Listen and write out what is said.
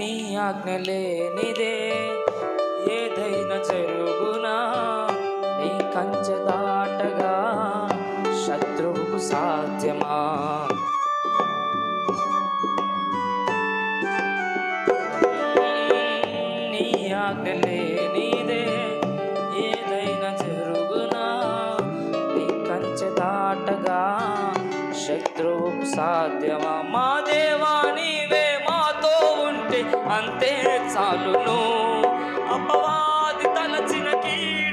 నీ ఆజ్ఞ లేనిదే ఏదైనా జరుగునా, నీ కంచె దాటగా శత్రువుకు సాధ్యమా? నీ ఆజ్ఞ లేనిదే ఏదైనా జరుగునా, నీ కంచె దాటగా శత్రువుకు సాధ్యమా? మా దేవా నీవే మాతో ఉంటే అంతే చాలును, అపవాది తలచిన కీడు